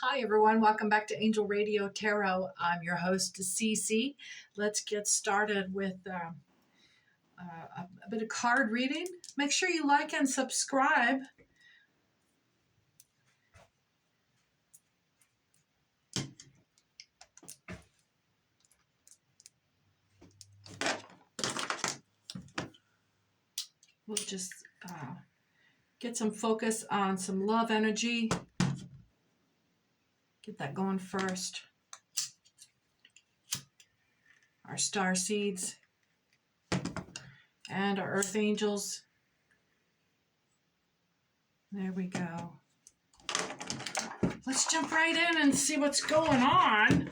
Hi everyone, welcome back to Angel Radio Tarot. I'm your host, Cece. Let's get started with a bit of card reading. Make sure you like and subscribe. We'll just get some focus on some love energy. Get that going first. Our star seeds and our earth angels. There we go. Let's jump right in and see what's going on.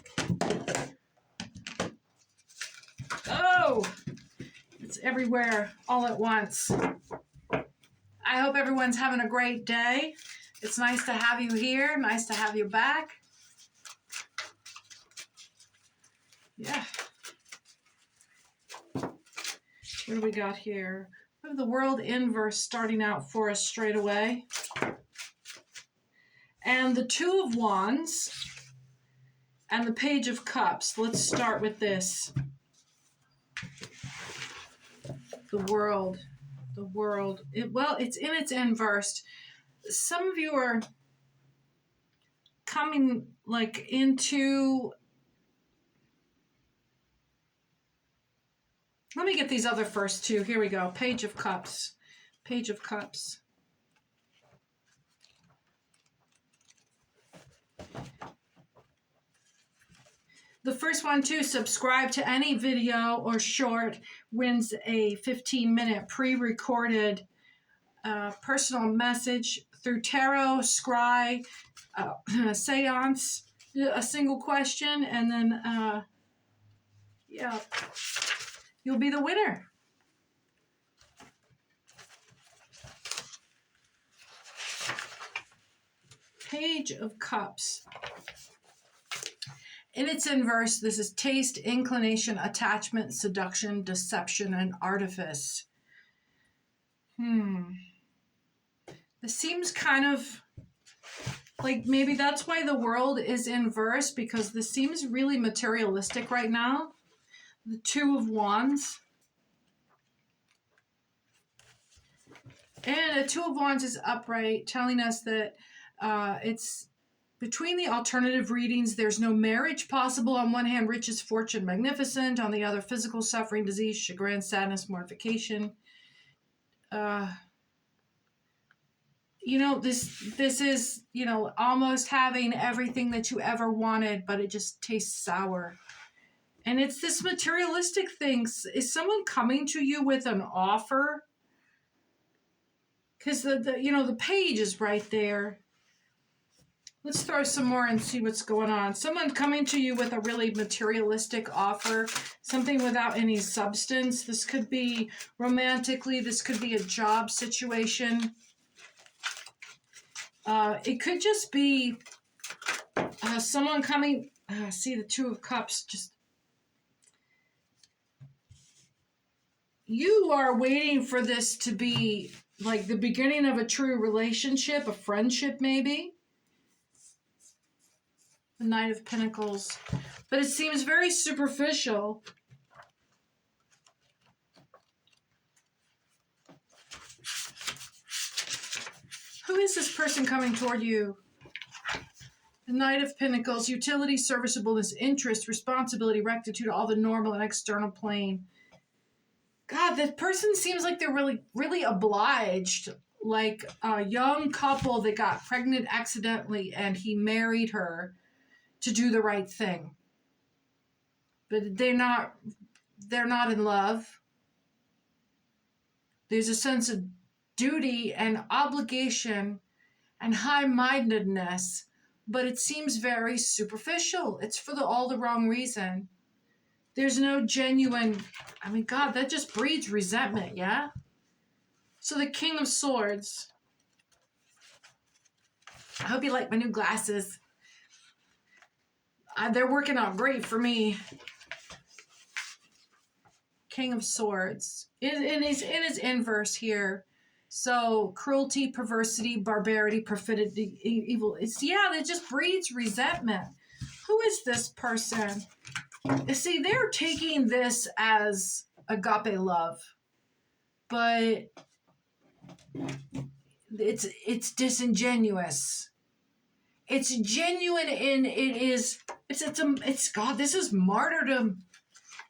Oh, it's everywhere all at once. I hope everyone's having a great day. It's nice to have you here. Nice to have you back. Yeah. What do we got here? We have the world inverse starting out for us straight away. And the Two of Wands and the Page of Cups. Let's start with this. The world. The world. It's in its inverse. Some of you are coming into... Let me get these other first two. Here we go. Page of Cups. Page of Cups. The first one, too, subscribe to any video or short, wins a 15-minute pre-recorded personal message through tarot, scry, seance, a single question, and then, you'll be the winner. Page of Cups. In its inverse, this is taste, inclination, attachment, seduction, deception, and artifice. This seems kind of like maybe that's why the world is inverse, because this seems really materialistic right now. The Two of Wands. And the Two of Wands is upright, telling us that it's between the alternative readings, there's no marriage possible. On one hand, riches, fortune, magnificent. On the other, physical suffering, disease, chagrin, sadness, mortification. This is, almost having everything that you ever wanted, but it just tastes sour. And it's this materialistic thing. Is someone coming to you with an offer? Because the page is right there. Let's throw some more and see what's going on. Someone coming to you with a really materialistic offer, something without any substance. This could be romantically. This could be a job situation. It could just be someone coming. See the Two of Cups. You are waiting for this to be like the beginning of a true relationship, a friendship maybe. The Knight of Pentacles. But it seems very superficial. Who is this person coming toward you? The Knight of Pentacles. Utility, serviceableness, interest, responsibility, rectitude, all the normal and external plane. God, that person seems like they're really, really obliged. Like a young couple that got pregnant accidentally and he married her to do the right thing. But they're not in love. There's a sense of duty and obligation and high-mindedness, but it seems very superficial. It's for all the wrong reason. There's no genuine, God, that just breeds resentment, yeah? So the King of Swords. I hope you like my new glasses. They're working out great for me. King of Swords. In his inverse here. So cruelty, perversity, barbarity, perfidy, evil. It just breeds resentment. Who is this person? See, they're taking this as agape love, but it's disingenuous. It's genuine in it's God, this is martyrdom.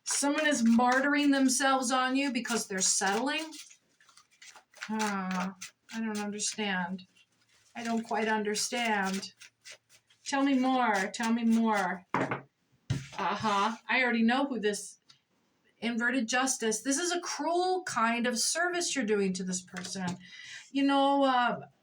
Someone is martyring themselves on you because they're settling. I don't understand. I don't quite understand. Tell me more. Tell me more. I already know who this inverted justice. This is a cruel kind of service you're doing to this person.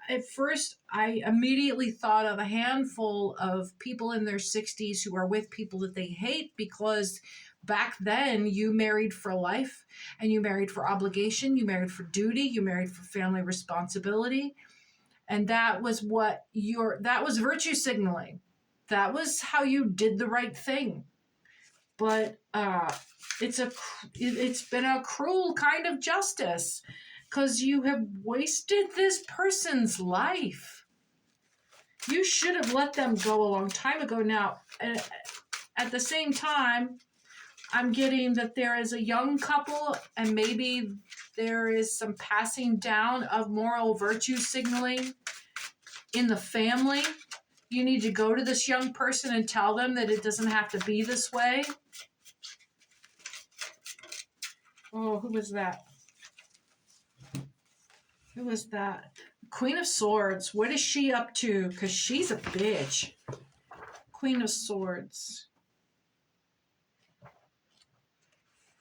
At first, I immediately thought of a handful of people in their 60s who are with people that they hate because back then you married for life and you married for obligation, you married for duty, you married for family responsibility. And that was that was virtue signaling. That was how you did the right thing. But it's been a cruel kind of justice because you have wasted this person's life. You should have let them go a long time ago. Now, at the same time, I'm getting that there is a young couple and maybe there is some passing down of moral virtue signaling in the family. You need to go to this young person and tell them that it doesn't have to be this way. Oh, who was that? Who was that? Queen of Swords. What is she up to? Because she's a bitch. Queen of Swords.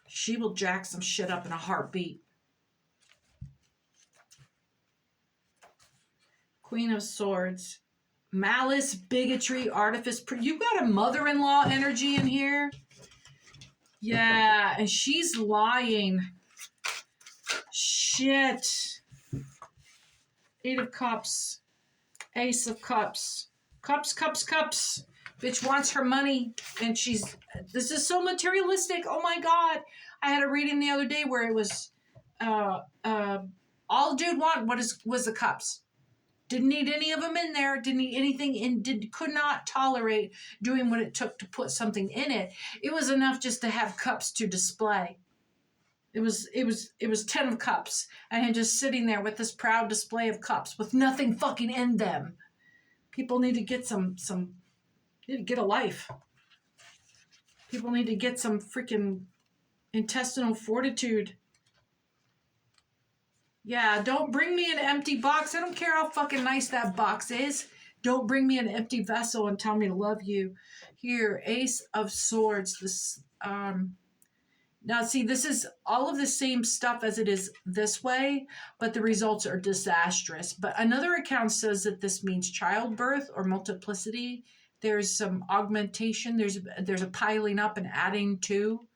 She will jack some shit up in a heartbeat. Queen of Swords. Malice, bigotry, artifice. You got a mother-in-law energy in here? Yeah, and she's lying. Shit. 8 of Cups. Ace of Cups. Cups. Bitch wants her money, and this is so materialistic. Oh my God. I had a reading the other day where it was, all dude was the cups. Didn't need any of them in there. Didn't need anything could not tolerate doing what it took to put something in it. It was enough just to have cups to display. It was 10 of Cups, and him just sitting there with this proud display of cups with nothing fucking in them. People need to get need to get a life. People need to get some freaking intestinal fortitude. Yeah, don't bring me an empty box. I don't care how fucking nice that box is. Don't bring me an empty vessel and tell me to love you. Here, Ace of Swords. This now see, this is all of the same stuff as it is this way, but the results are disastrous. But another account says that this means childbirth or multiplicity. There's some augmentation. There's a piling up and adding to.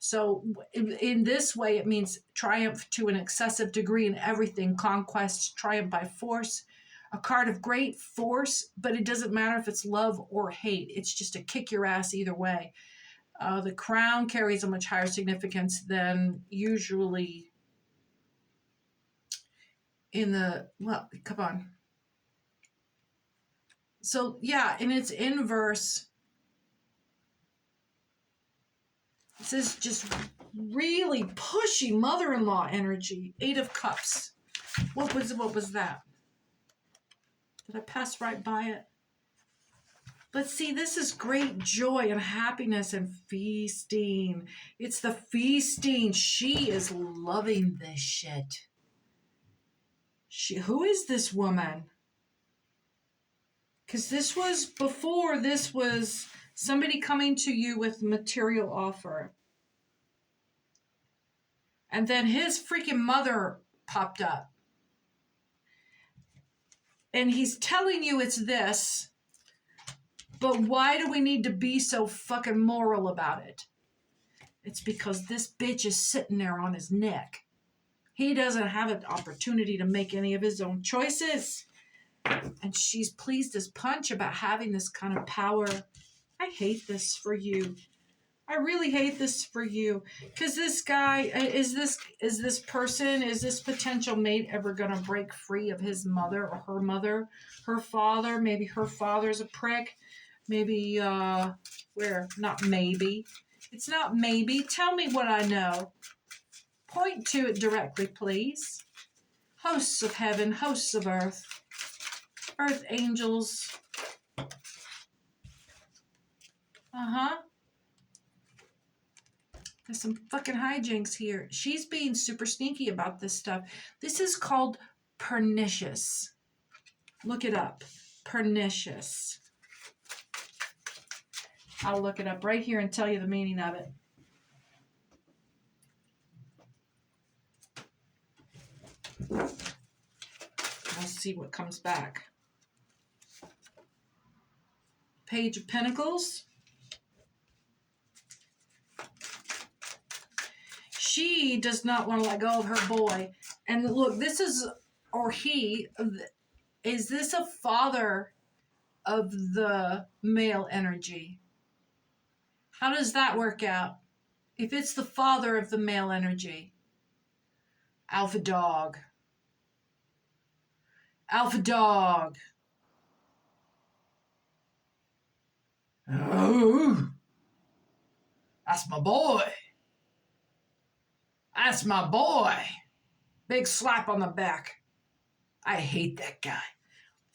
So in this way, it means triumph to an excessive degree in everything, conquest, triumph by force, a card of great force, but it doesn't matter if it's love or hate. It's just a kick your ass either way. The crown carries a much higher significance than usually come on. So yeah, in its inverse, this is just really pushy mother-in-law energy. 8 of Cups. What was that? Did I pass right by it? But see, this is great joy and happiness and feasting. It's the feasting. She is loving this shit. Who is this woman? Because this was somebody coming to you with material offer. And then his freaking mother popped up. And he's telling you it's this. But why do we need to be so fucking moral about it? It's because this bitch is sitting there on his neck. He doesn't have an opportunity to make any of his own choices. And she's pleased as punch about having this kind of power. I hate this for you. I really hate this for you, because this guy is this potential mate ever gonna break free of his mother or her mother, her father? Maybe her father's a prick. Maybe where? Not maybe. It's not maybe. Tell me what I know. Point to it directly, please. Hosts of heaven, hosts of earth, earth angels. There's some fucking hijinks here. She's being super sneaky about this stuff. This is called pernicious. Look it up. Pernicious. I'll look it up right here and tell you the meaning of it. We'll see what comes back. Page of Pentacles. She does not want to let go of her boy. And look, this is, or he, is this a father of the male energy? How does that work out? If it's the father of the male energy. Alpha dog. Alpha dog. Oh, that's my boy. That's my boy. Big slap on the back. I hate that guy.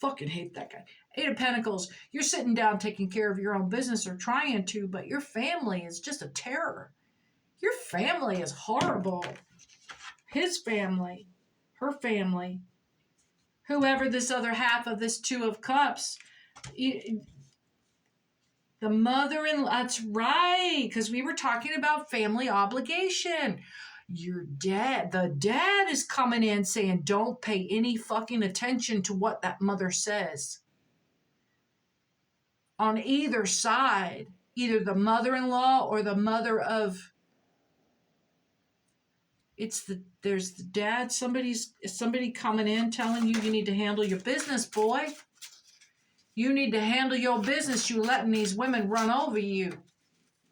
Fucking hate that guy. Eight of Pentacles. You're sitting down taking care of your own business or trying to, but your family is just a terror. Your family is horrible. His family. Her family. Whoever this other half of this Two of Cups. The mother-in-law. That's right. Because we were talking about family obligation. Your dad, the dad is coming in saying, don't pay any fucking attention to what that mother says. On either side, either the mother-in-law or the mother of, there's the dad, somebody coming in telling you need to handle your business, boy. You need to handle your business. You letting these women run over you.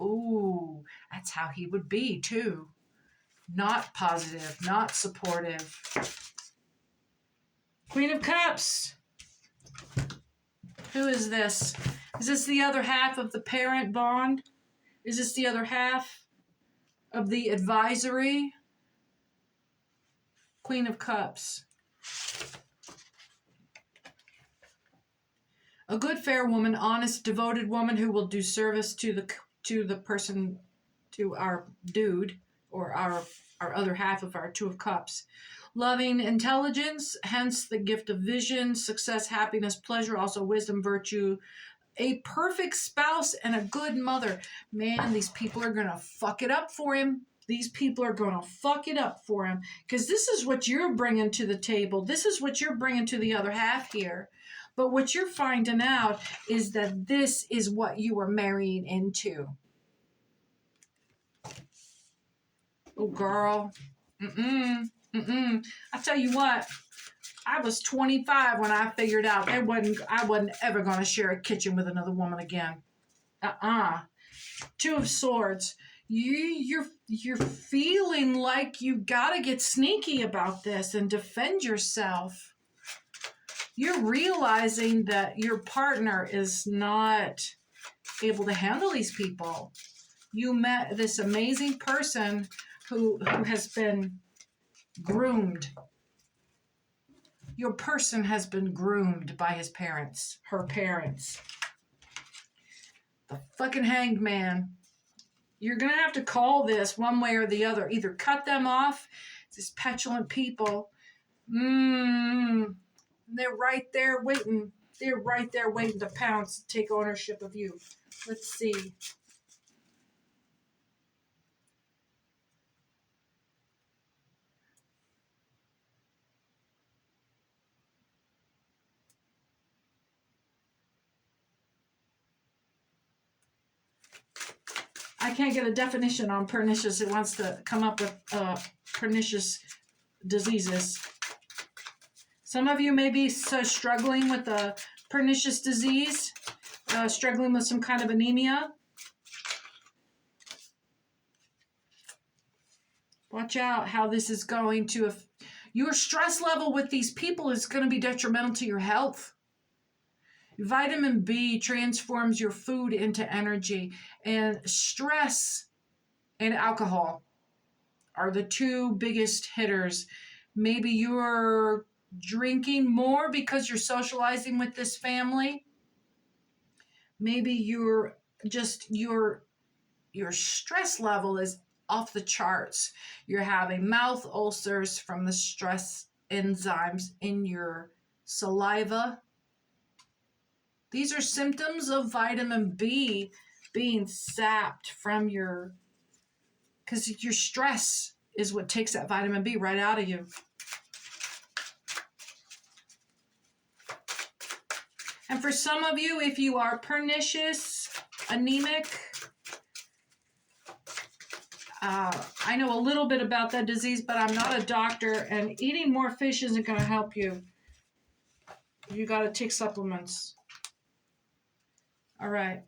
Ooh, that's how he would be too. Not positive, not supportive. Queen of Cups. Who is this? Is this the other half of the parent bond? Is this the other half of the advisory? Queen of Cups. A good, fair woman, honest, devoted woman who will do service to the person, to our dude, or our other half of our Two of Cups. Loving intelligence, hence the gift of vision, success, happiness, pleasure, also wisdom, virtue, a perfect spouse, and a good mother. Man, these people are going to fuck it up for him. These people are going to fuck it up for him. Because this is what you're bringing to the table. This is what you're bringing to the other half here. But what you're finding out is that this is what you were marrying into. Oh, girl. I tell you what, I was 25 when I figured out I wasn't ever going to share a kitchen with another woman again. Two of Swords. You're feeling like you got to get sneaky about this and defend yourself. You're realizing that your partner is not able to handle these people. You met this amazing person who has been groomed. Your person has been groomed by his parents, her parents. The fucking Hanged Man. You're going to have to call this one way or the other. Either cut them off, these petulant people. They're right there waiting. They're right there waiting to pounce, take ownership of you. Let's see. I can't get a definition on pernicious. It wants to come up with pernicious diseases. Some of you may be struggling with a pernicious disease, struggling with some kind of anemia. Watch out how this is going to, your stress level with these people is going to be detrimental to your health. Vitamin B transforms your food into energy, and stress and alcohol are the two biggest hitters. Maybe you're drinking more because you're socializing with this family. Maybe you're just your stress level is off the charts. You're having mouth ulcers from the stress enzymes in your saliva. These are symptoms of vitamin B being sapped from because your stress is what takes that vitamin B right out of you. And for some of you, if you are pernicious, anemic, I know a little bit about that disease, but I'm not a doctor, and eating more fish isn't going to help you. You got to take supplements. All right.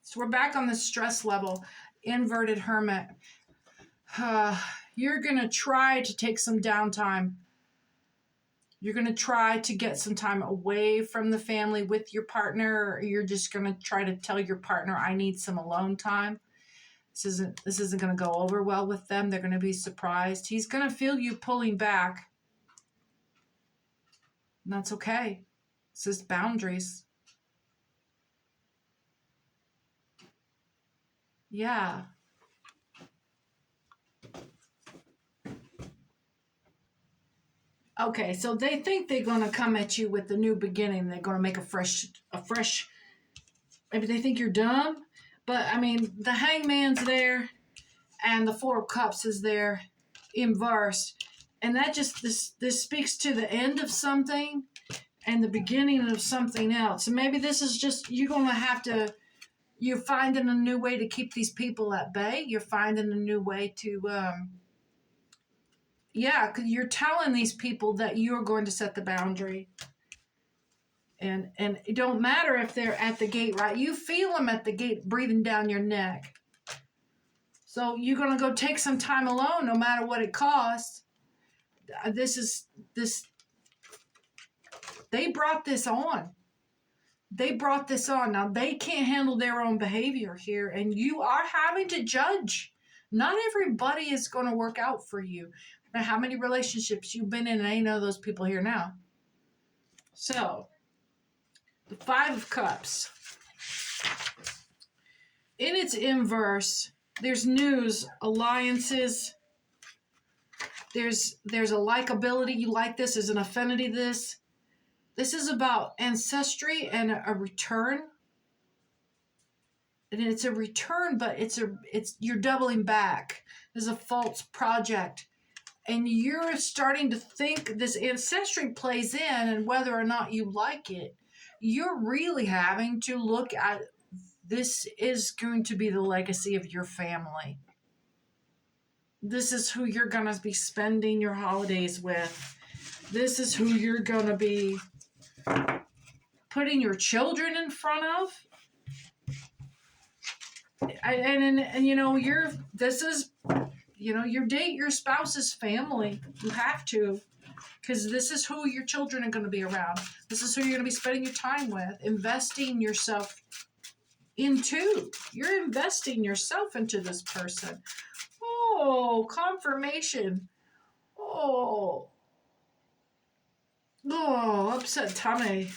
So we're back on the stress level. Inverted hermit. You're going to try to take some downtime. You're going to try to get some time away from the family with your partner, or you're just going to try to tell your partner, I need some alone time. This isn't going to go over well with them. They're going to be surprised. He's going to feel you pulling back. And that's okay. This is boundaries. Yeah. Okay, so they think they're going to come at you with the new beginning. They're going to make a fresh, maybe they think you're dumb. But, I mean, the hangman's there and the Four of Cups is there inverse. And that just, this speaks to the end of something and the beginning of something else. And maybe this is just, you're finding a new way to keep these people at bay. You're finding a new way to, because you're telling these people that you're going to set the boundary. And it don't matter if they're at the gate, right? You feel them at the gate breathing down your neck. So you're going to go take some time alone no matter what it costs. They brought this on. Now they can't handle their own behavior here, and you are having to judge. Not everybody is going to work out for you. No matter how many relationships you've been in, and I know those people here now. So, the Five of Cups. In its inverse, there's news, alliances. There's a likability. You like this. There's an affinity to this. This is about ancestry and a return. And it's a return, but you're doubling back. There's a false project. And you're starting to think this ancestry plays in, and whether or not you like it, you're really having to look at this is going to be the legacy of your family. This is who you're going to be spending your holidays with. This is who you're going to be putting your children in front of. And you date your spouse's family. You have to, because this is who your children are going to be around. This is who you're going to be spending your time with. Investing yourself into. You're investing yourself into this person. Oh, confirmation. Oh, upset tummy.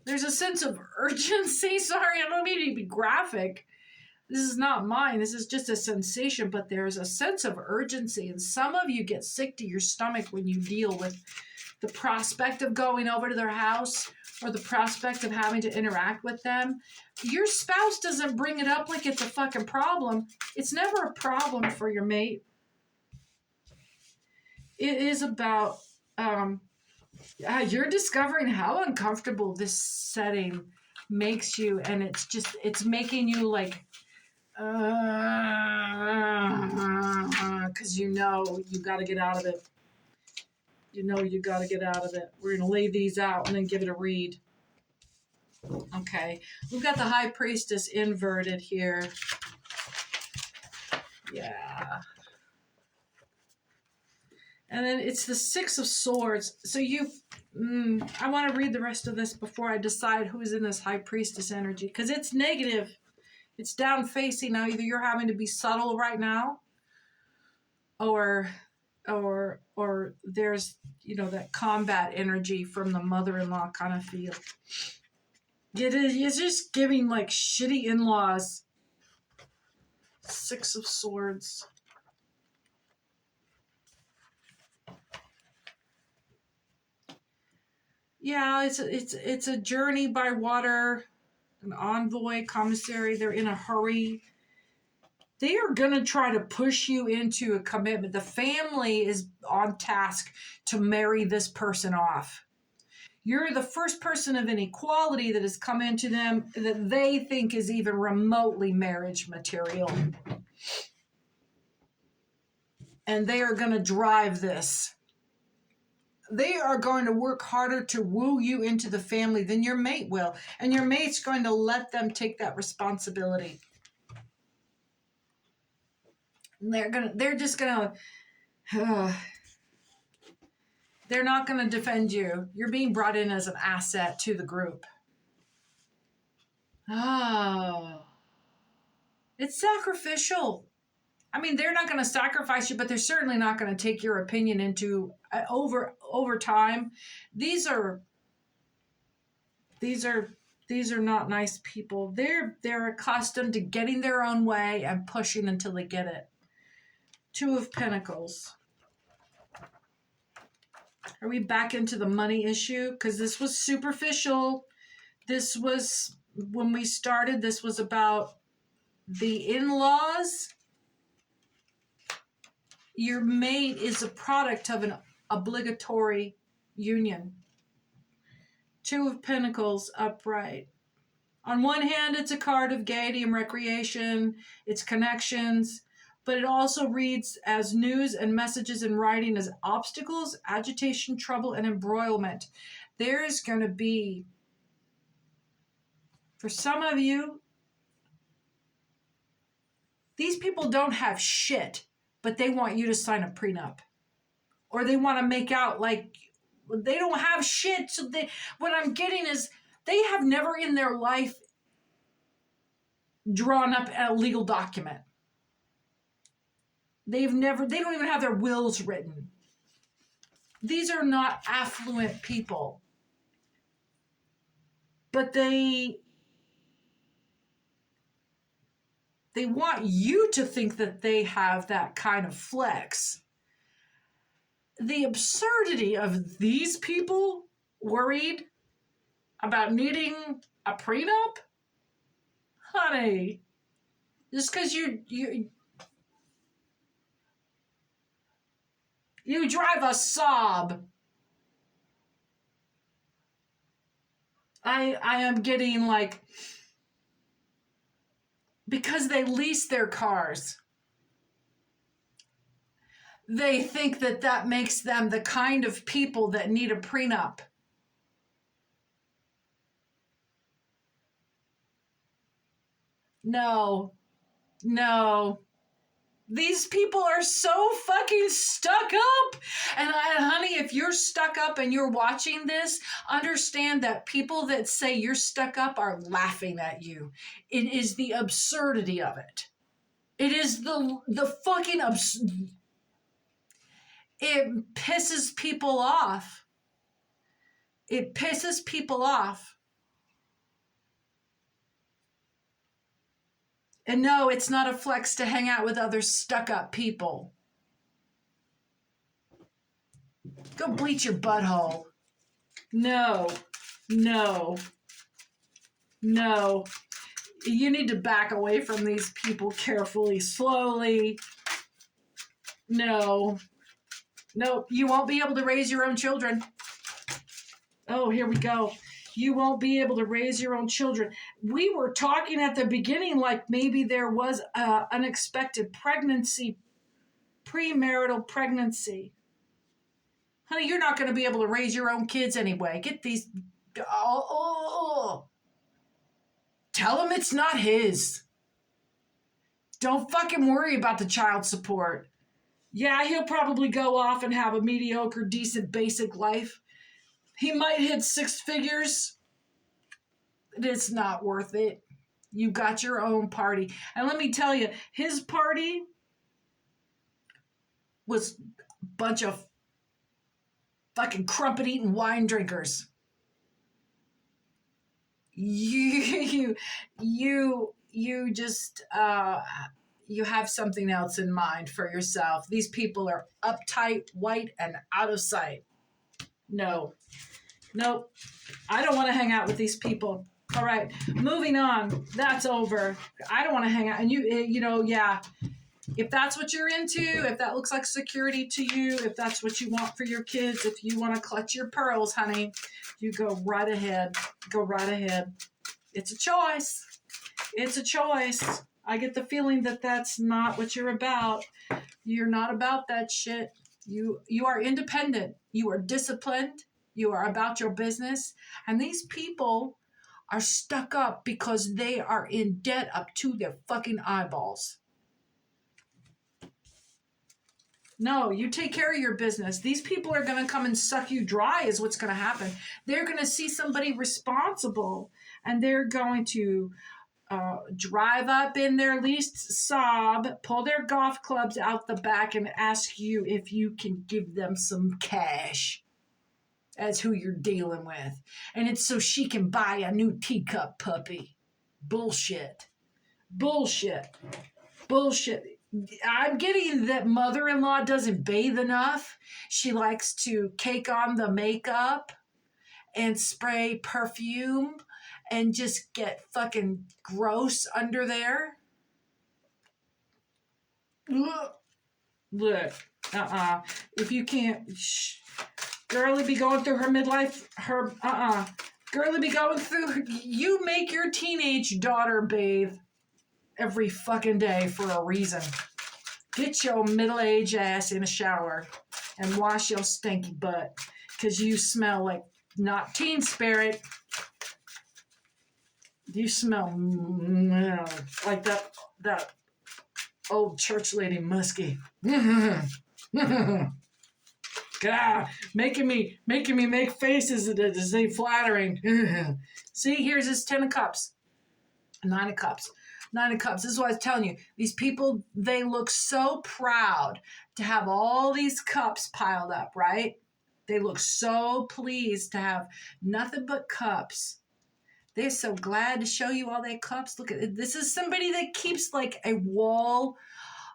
There's a sense of urgency. Sorry, I don't mean to be graphic. This is not mine. This is just a sensation, but there's a sense of urgency. And some of you get sick to your stomach when you deal with the prospect of going over to their house or the prospect of having to interact with them. Your spouse doesn't bring it up like it's a fucking problem. It's never a problem for your mate. It is about, you're discovering how uncomfortable this setting makes you. And it's making you like, because you got to get out of it. You got to get out of it. We're going to lay these out and then give it a read. Okay. We've got the High Priestess inverted here. Yeah. And then it's the Six of Swords. So I want to read the rest of this before I decide who's in this High Priestess energy. Because it's negative. It's down facing. Now either you're having to be subtle right now, or there's, that combat energy from the mother-in-law kind of feel. It's just giving like shitty in-laws. Six of Swords. Yeah, it's a journey by water, an envoy, commissary. They're in a hurry. They are going to try to push you into a commitment. The family is on task to marry this person off. You're the first person of any quality that has come into them that they think is even remotely marriage material. And they are going to drive this. They are going to work harder to woo you into the family than your mate will. And your mate's going to let them take that responsibility. And they're not going to defend you. You're being brought in as an asset to the group. Oh. It's sacrificial. I mean, they're not going to sacrifice you, but they're certainly not going to take your opinion into over time. These are not nice people. They're accustomed to getting their own way and pushing until they get it. Two of Pentacles. Are we back into the money issue? Because this was superficial. This was, when we started, this was about the in-laws. Your mate is a product of an obligatory union. Two of Pentacles upright. On one hand, it's a card of gaiety and recreation, it's connections, but it also reads as news and messages in writing as obstacles, agitation, trouble, and embroilment. There is going to be, for some of you, these people don't have shit, but they want you to sign a prenup. Or they want to make out like they don't have shit. So what I'm getting is they have never in their life drawn up a legal document. They don't even have their wills written. These are not affluent people. But they want you to think that they have that kind of flex. The absurdity of these people worried about needing a prenup? Honey, just because you drive a Saab. I am getting like, because they lease their cars, they think that makes them the kind of people that need a prenup. No. These people are so fucking stuck up. And honey, if you're stuck up and you're watching this, understand that people that say you're stuck up are laughing at you. It is the absurdity of it. It is the fucking it pisses people off. It pisses people off. And no, it's not a flex to hang out with other stuck-up people. Go bleach your butthole. No. You need to back away from these people carefully, slowly. No, you won't be able to raise your own children. Oh, here we go. You won't be able to raise your own children. We were talking at the beginning like maybe there was unexpected pregnancy, premarital pregnancy. Honey, you're not going to be able to raise your own kids anyway. Get these. Tell him it's not his. Don't fucking worry about the child support. Yeah, he'll probably go off and have a mediocre, decent, basic life. He might hit 6 figures. It's not worth it. You got your own party. And let me tell you, his party was a bunch of fucking crumpet-eating wine drinkers. You just you have something else in mind for yourself. These people are uptight, white, and out of sight. No, nope. I don't want to hang out with these people. All right, moving on. That's over. I don't want to hang out. And you know, yeah. If that's what you're into, if that looks like security to you, if that's what you want for your kids, if you want to clutch your pearls, honey, you go right ahead. Go right ahead. It's a choice. It's a choice. I get the feeling that that's not what you're about. You're not about that shit. You are independent. You are disciplined. You are about your business. And these people are stuck up because they are in debt up to their fucking eyeballs. No, you take care of your business. These people are going to come and suck you dry is what's going to happen. They're going to see somebody responsible and they're going to drive up in their leased Saab, pull their golf clubs out the back and ask you if you can give them some cash as who you're dealing with. And it's so she can buy a new teacup puppy. Bullshit. Bullshit. Bullshit. I'm getting that mother-in-law doesn't bathe enough. She likes to cake on the makeup and spray perfume and just get fucking gross under there. Look, if you can't, girlie be going through her midlife, girlie be going through, you make your teenage daughter bathe every fucking day for a reason. Get your middle-aged ass in a shower and wash your stinky butt because you smell like not teen spirit. You smell like that old church lady musky. God, making me make faces as they flattering. See, here's his 10 of cups, 9 of cups. 9 of Cups. This is what I was telling you. These people, they look so proud to have all these cups piled up, right? They look so pleased to have nothing but cups. They're so glad to show you all their cups. Look at it. This is somebody that keeps like a wall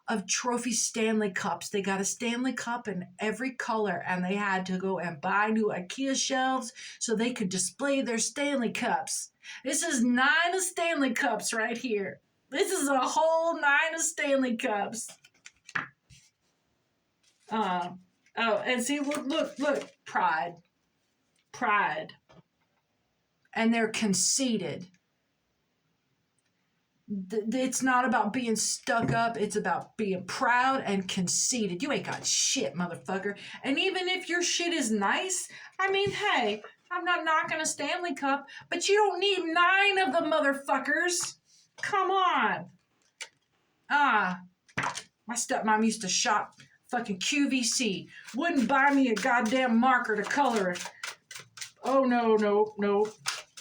of trophy Stanley Cups. They got a Stanley Cup in every color, and they had to go and buy new IKEA shelves so they could display their Stanley Cups. This is 9 of Stanley Cups right here. This is a whole 9 of Stanley Cups. And see, look, pride. And they're conceited. It's not about being stuck up. It's about being proud and conceited. You ain't got shit, motherfucker. And even if your shit is nice, I mean, hey, I'm not knocking a Stanley Cup, but you don't need 9 of the motherfuckers. Come on. My stepmom used to shop fucking QVC. Wouldn't buy me a goddamn marker to color it. Oh, no.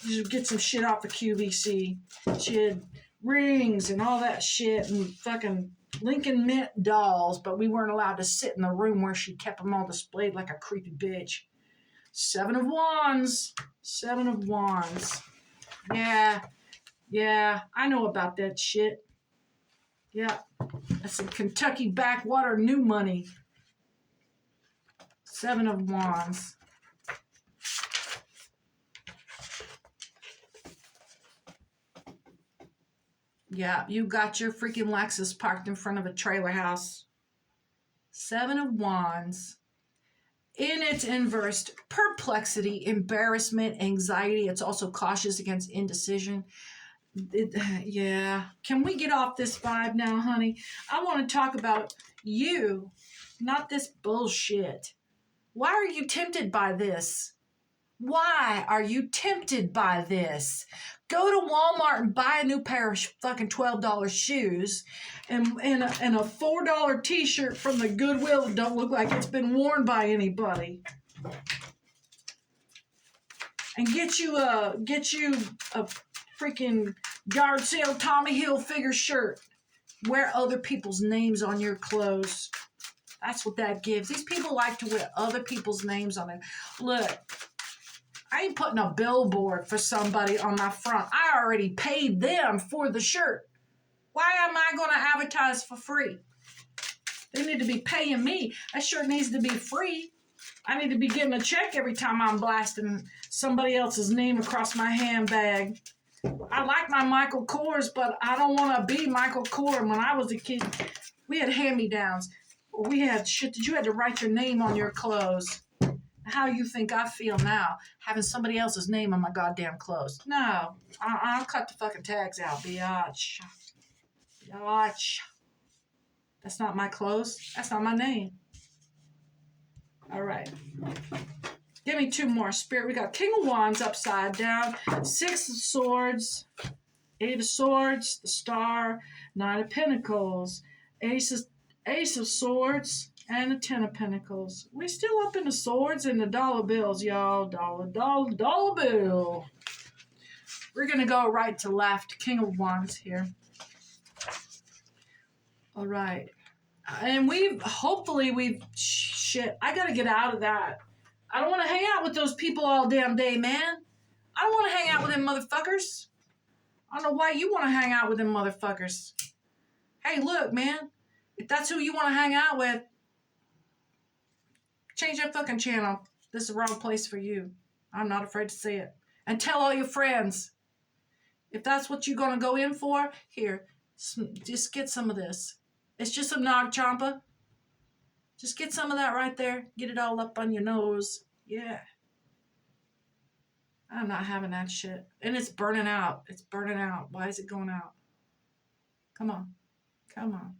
Just get some shit off of QVC. She had rings and all that shit and fucking Lincoln Mint dolls, but we weren't allowed to sit in the room where she kept them all displayed like a creepy bitch. 7 of Wands. 7 of Wands. Yeah, I know about that shit. Yeah, that's some Kentucky backwater new money. 7 of Wands. Yeah, you got your freaking Lexus parked in front of a trailer house. 7 of Wands. In its inverse, perplexity, embarrassment, anxiety. It's also cautious against indecision. Yeah. Can we get off this vibe now, honey? I want to talk about you, not this bullshit. Why are you tempted by this? Why are you tempted by this? Go to Walmart and buy a new pair of fucking $12 shoes and a $4 t-shirt from the Goodwill that don't look like it's been worn by anybody. And get you a freaking yard sale Tommy Hilfiger shirt. Wear other people's names on your clothes. That's what that gives. These people like to wear other people's names on it. Look, I ain't putting a billboard for somebody on my front. I already paid them for the shirt. Why am I going to advertise for free? They need to be paying me. That shirt needs to be free. I need to be getting a check every time I'm blasting somebody else's name across my handbag. I like my Michael Kors, but I don't want to be Michael Kors. When I was a kid, we had hand-me-downs. We had shit that you had to write your name on your clothes. How you think I feel now, having somebody else's name on my goddamn clothes? No, I'll cut the fucking tags out, biatch. Biatch. That's not my clothes. That's not my name. All right. Give me two more, Spirit. We got King of Wands upside down, 6 of Swords, 8 of Swords, the Star, 9 of Pentacles, Ace of Swords, and the 10 of Pentacles. We still up in the swords and the dollar bills, y'all. Dollar bill. We're going to go right to left. King of Wands here. All right. And shit, I got to get out of that. I don't want to hang out with those people all damn day, man. I don't want to hang out with them motherfuckers. I don't know why you want to hang out with them motherfuckers. Hey, look, man. If that's who you want to hang out with, change that fucking channel. This is the wrong place for you. I'm not afraid to say it. And tell all your friends. If that's what you're going to go in for, here, just get some of this. It's just a nog champa. Just get some of that right there. Get it all up on your nose. Yeah. I'm not having that shit. And it's burning out. It's burning out. Why is it going out? Come on. Come on.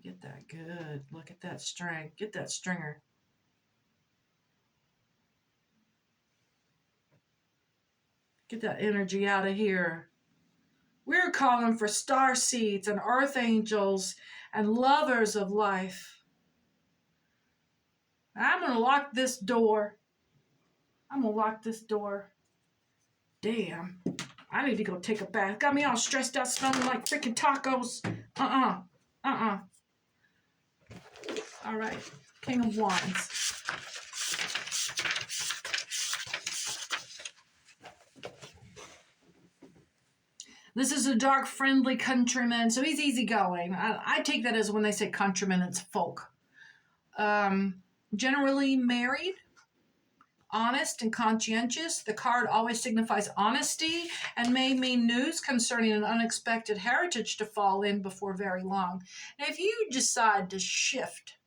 Get that good. Look at that string. Get that stringer. Get that energy out of here. We're calling for star seeds and earth angels and lovers of life. I'm going to lock this door. I'm going to lock this door. Damn. I need to go take a bath. Got me all stressed out, smelling like freaking tacos. All right. King of Wands. This is a dark, friendly countryman, so he's easygoing. I take that as when they say countryman, it's folk. Generally married, honest and conscientious. The card always signifies honesty and may mean news concerning an unexpected heritage to fall in before very long. Now, if you decide to shift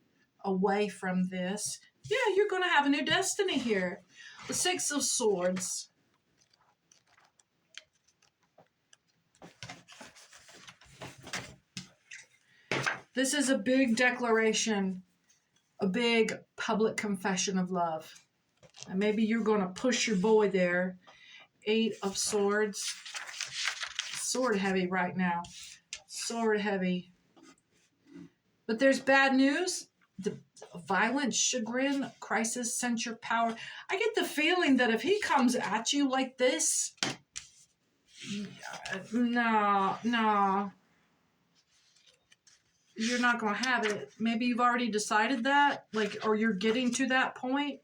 away from this, yeah, you're going to have a new destiny here. The 6 of Swords. This is a big declaration, a big public confession of love. And maybe you're going to push your boy there. 8 of Swords. Sword heavy right now. Sword heavy. But there's bad news. The violence, chagrin, crisis, censure, power. I get the feeling that if he comes at you like this, no. You're not going to have it. Maybe you've already decided that, or you're getting to that point.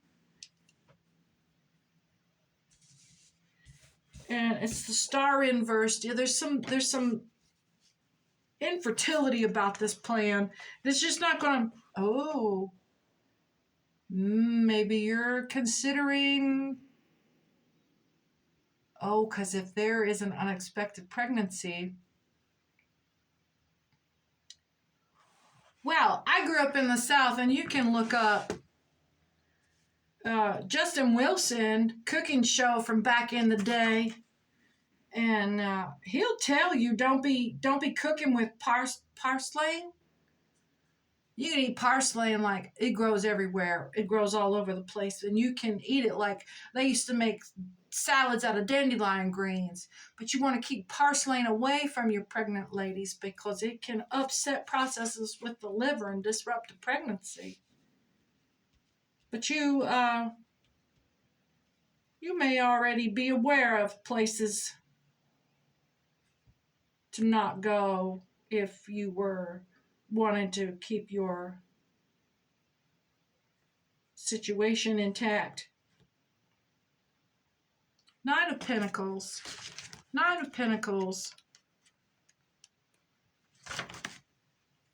And it's the star inverse. Yeah, there's some infertility about this plan. It's just not going to, maybe you're considering, because if there is an unexpected pregnancy. Well, I grew up in the South, and you can look up Justin Wilson cooking show from back in the day, and he'll tell you don't be cooking with parsley. You can eat parsley and like it grows everywhere. It grows all over the place, and you can eat it like they used to make salads out of dandelion greens. But you want to keep parsley away from your pregnant ladies because it can upset processes with the liver and disrupt the pregnancy. But you may already be aware of places to not go if you were wanting to keep your situation intact. Nine of Pentacles. Nine of Pentacles.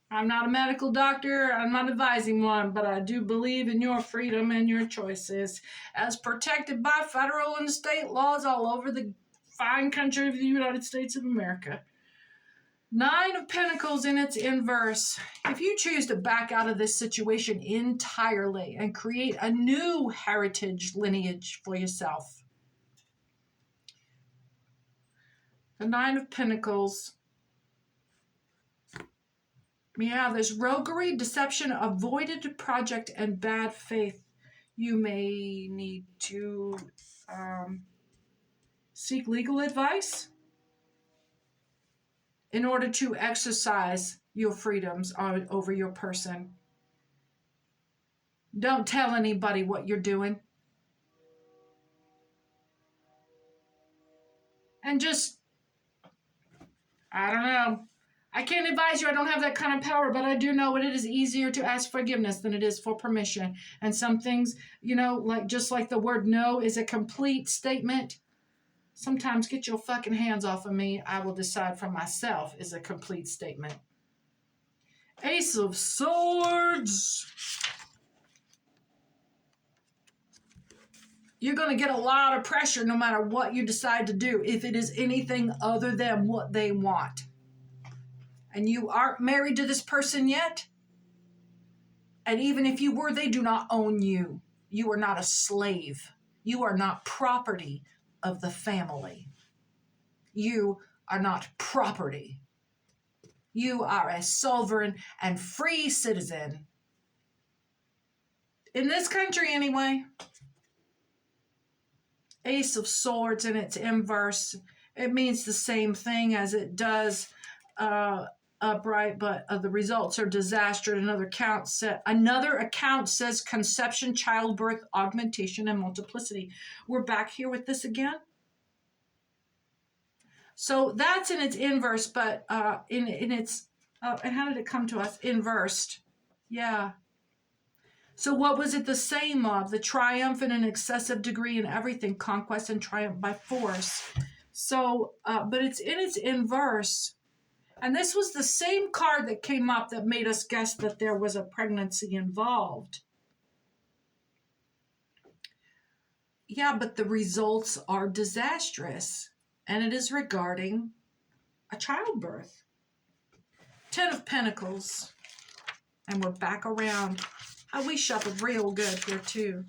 I'm not a medical doctor. I'm not advising one, but I do believe in your freedom and your choices as protected by federal and state laws all over the fine country of the United States of America. Nine of Pentacles in its inverse. If you choose to back out of this situation entirely and create a new heritage lineage for yourself. The Nine of Pentacles. Yeah, there's roguery, deception, avoided project, and bad faith. You may need to seek legal advice in order to exercise your freedoms over your person. Don't tell anybody what you're doing. And just, I don't know. I can't advise you. I don't have that kind of power, but I do know it is easier to ask forgiveness than it is for permission. And some things, like just like the word no is a complete statement. Sometimes get your fucking hands off of me. I will decide for myself is a complete statement. Ace of Swords. You're going to get a lot of pressure no matter what you decide to do if it is anything other than what they want. And you aren't married to this person yet. And even if you were, they do not own you. You are not a slave. You are not property of the family. You are not property. You are a sovereign and free citizen. In this country anyway. Ace of Swords in its inverse. It means the same thing as it does upright, but the results are disastrous. Another account says conception, childbirth, augmentation, and multiplicity. We're back here with this again. So that's in its inverse, but in its and how did it come to us? Inversed. Yeah. So what was it the same of? The triumph in an excessive degree in everything, conquest and triumph by force. So, but it's in its inverse. And this was the same card that came up that made us guess that there was a pregnancy involved. Yeah, but the results are disastrous. And it is regarding a childbirth. Ten of Pentacles. And we're back around. We shuffled real good here too.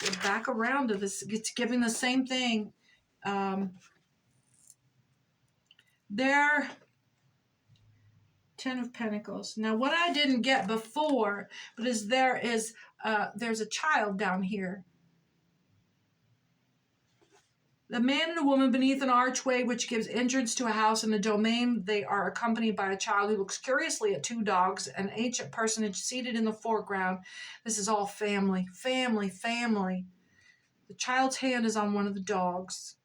We're back around to this. It's giving the same thing. There, Ten of Pentacles. Now, what I didn't get before, but there's a child down here. The man and a woman beneath an archway which gives entrance to a house and a domain. They are accompanied by a child who looks curiously at two dogs, an ancient personage seated in the foreground. This is all family, family, family. The child's hand is on one of the dogs.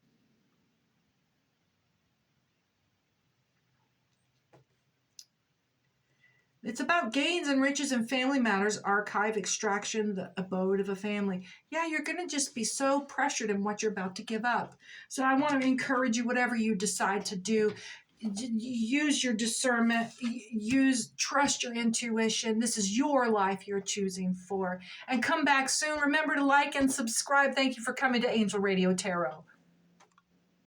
It's about gains and riches and family matters, archive, extraction, the abode of a family. Yeah, you're going to just be so pressured in what you're about to give up. So I want to encourage you, whatever you decide to do, use your discernment, trust your intuition. This is your life you're choosing for. And come back soon. Remember to like and subscribe. Thank you for coming to Angel Radio Tarot.